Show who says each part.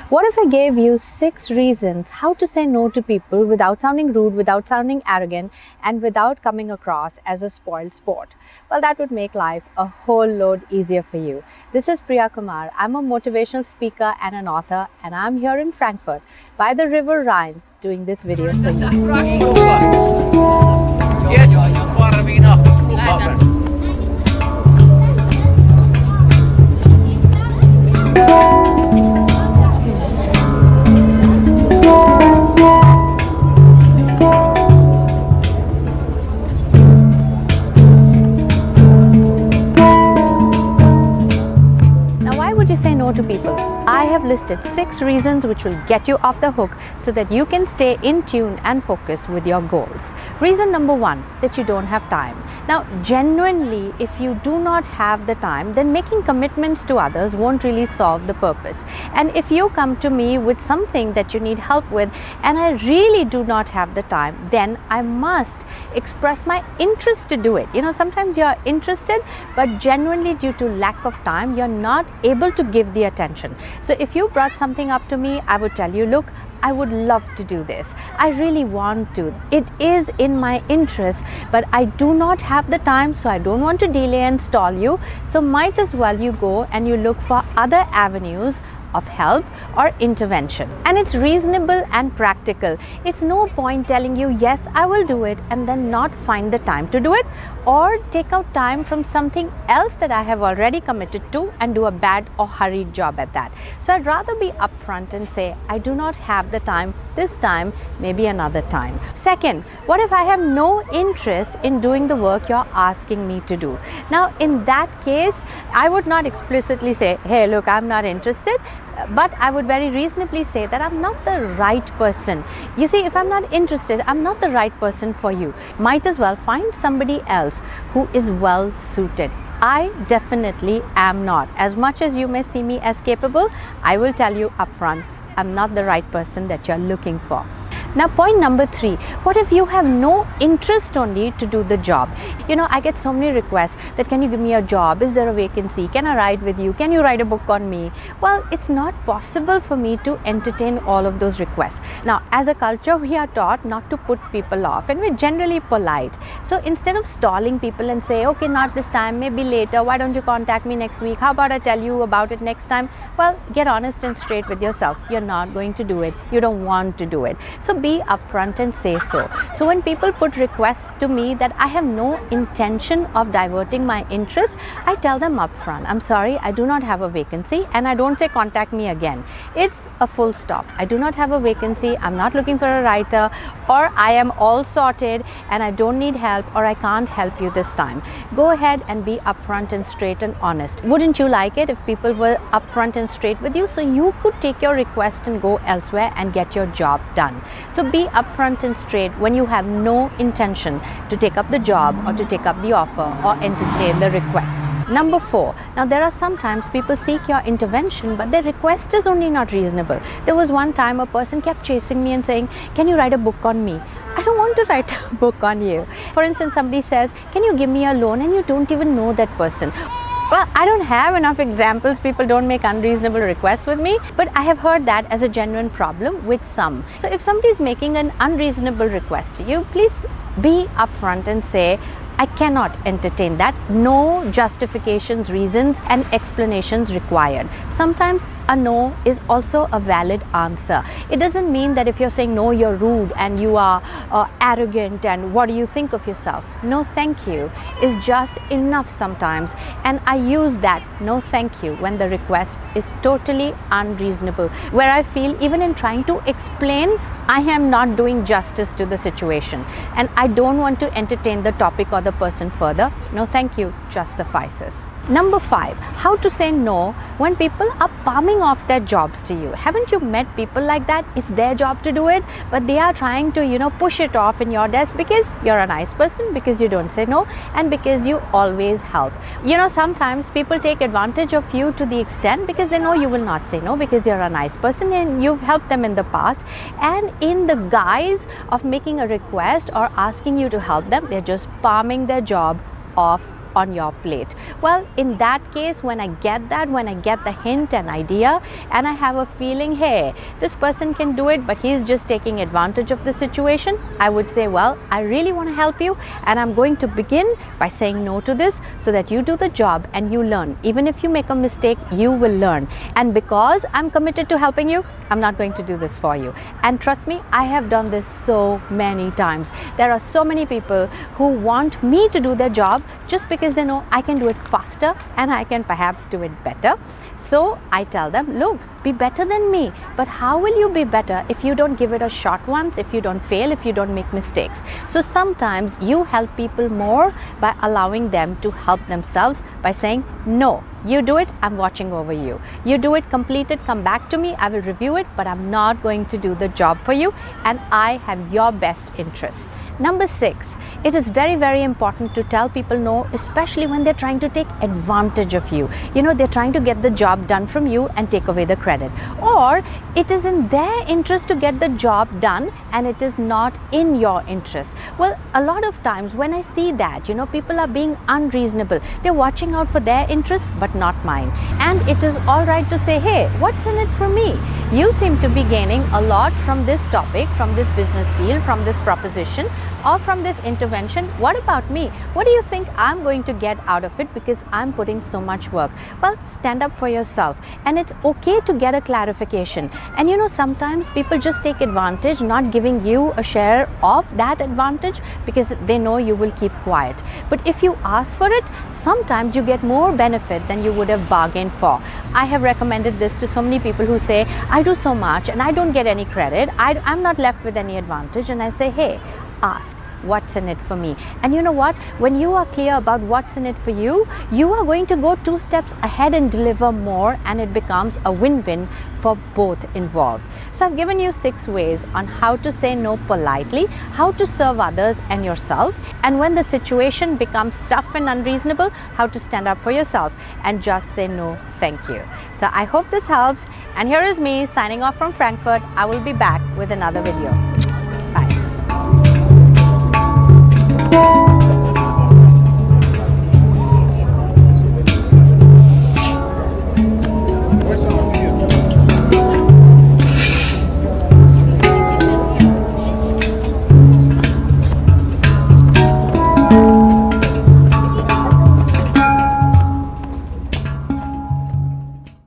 Speaker 1: What if I gave you 6 reasons how to say no to people without sounding rude, without sounding arrogant, and without coming across as a spoiled sport? Well, that would make life a whole load easier for you. This is Priya Kumar. I'm a motivational speaker and an author, and I'm here in Frankfurt by the River Rhine doing this video for you. You say no to people. I have listed 6 reasons which will get you off the hook so that you can stay in tune and focus with your goals. Reason number 1, that you don't have time. Now, genuinely, if you do not have the time, then making commitments to others won't really solve the purpose. And if you come to me with something that you need help with and I really do not have the time, then I must express my interest to do it. Sometimes you're interested, but genuinely due to lack of time, you're not able to give the attention. So if you brought something up to me, I would tell you, look, I would love to do this. I really want to. It is in my interest, but I do not have the time, so I don't want to delay and stall you. So might as well you go and you look for other avenues of help or intervention. And it's reasonable and practical. It's no point telling you, yes, I will do it, and then not find the time to do it, or take out time from something else that I have already committed to and do a bad or hurried job at that. So I'd rather be upfront and say, I do not have the time this time, maybe another time. Second, what if I have no interest in doing the work you're asking me to do? Now, in that case, I would not explicitly say, hey, look, I'm not interested. But I would very reasonably say that I'm not the right person. You see, if I'm not interested, I'm not the right person for you. Might as well find somebody else who is well suited. I definitely am not. As much as you may see me as capable, I will tell you upfront, I'm not the right person that you're looking for. Now, point number 3, what if you have no interest only to do the job? I get so many requests that, can you give me a job? Is there a vacancy? Can I write with you? Can you write a book on me? Well, it's not possible for me to entertain all of those requests. Now, as a culture, we are taught not to put people off, and we're generally polite. So instead of stalling people and say, okay, not this time, maybe later, why don't you contact me next week? How about I tell you about it next time? Well, get honest and straight with yourself. You're not going to do it. You don't want to do it. So be upfront and say so. So when people put requests to me that I have no intention of diverting my interest, I tell them upfront, I'm sorry, I do not have a vacancy, and I don't say contact me again. It's a full stop. I do not have a vacancy, I'm not looking for a writer, or I am all sorted and I don't need help, or I can't help you this time. Go ahead and be upfront and straight and honest. Wouldn't you like it if people were upfront and straight with you, so you could take your request and go elsewhere and get your job done? So be upfront and straight when you have no intention to take up the job or to take up the offer or entertain the request. Number 4, now there are sometimes people seek your intervention, but their request is only not reasonable. There was one time a person kept chasing me and saying, can you write a book on me? I don't want to write a book on you. For instance, somebody says, can you give me a loan, and you don't even know that person. Well, I don't have enough examples. People don't make unreasonable requests with me, but I have heard that as a genuine problem with some. So if somebody is making an unreasonable request to you, please be upfront and say, I cannot entertain that. No justifications, reasons, and explanations required. Sometimes a no is also a valid answer. It doesn't mean that if you're saying no, you're rude and you are arrogant and what do you think of yourself? No, thank you is just enough sometimes. And I use that no, thank you when the request is totally unreasonable, where I feel even in trying to explain, I am not doing justice to the situation and I don't want to entertain the topic or the person further. No, thank you just suffices. Number 5, how to say no when people are palming off their jobs to you. Haven't you met people like that? It's their job to do it, but they are trying to, push it off in your desk because you're a nice person, because you don't say no, and because you always help. Sometimes people take advantage of you to the extent because they know you will not say no because you're a nice person and you've helped them in the past, and in the guise of making a request or asking you to help them, they're just palming their job off on your plate. Well, in that case, when I get the hint and idea, and I have a feeling, hey, this person can do it, but he's just taking advantage of the situation, I would say, well, I really want to help you, and I'm going to begin by saying no to this so that you do the job and you learn. Even if you make a mistake, you will learn. And because I'm committed to helping you, I'm not going to do this for you. And trust me, I have done this so many times. There are so many people who want me to do their job just because they know I can do it faster and I can perhaps do it better. So I tell them, look, be better than me. But how will you be better if you don't give it a shot once, if you don't fail, if you don't make mistakes? So sometimes you help people more by allowing them to help themselves by saying, no, you do it, I'm watching over you. You do it, complete it, come back to me, I will review it, but I'm not going to do the job for you, and I have your best interest. Number 6, it is very, very important to tell people no, especially when they're trying to take advantage of you. You know, they're trying to get the job done from you and take away the credit. Or it is in their interest to get the job done and it is not in your interest. Well, a lot of times when I see that, you know, people are being unreasonable. They're watching out for their interests, but not mine. And it is all right to say, hey, what's in it for me? You seem to be gaining a lot from this topic, from this business deal, from this proposition, or from this intervention. What about me? What do you think I'm going to get out of it because I'm putting so much work? Well, stand up for yourself, and it's okay to get a clarification. And you know, sometimes people just take advantage, not giving you a share of that advantage because they know you will keep quiet. But if you ask for it, sometimes you get more benefit than you would have bargained for. I have recommended this to so many people who say, I do so much and I don't get any credit. I'm not left with any advantage. And I say, hey, ask, what's in it for me? And you know what? When you are clear about what's in it for you, you are going to go 2 steps ahead and deliver more, and it becomes a win-win for both involved. So I've given you 6 ways on how to say no politely, how to serve others and yourself, and when the situation becomes tough and unreasonable, how to stand up for yourself and just say no, thank you. So I hope this helps, and here is me signing off from Frankfurt. I will be back with another video.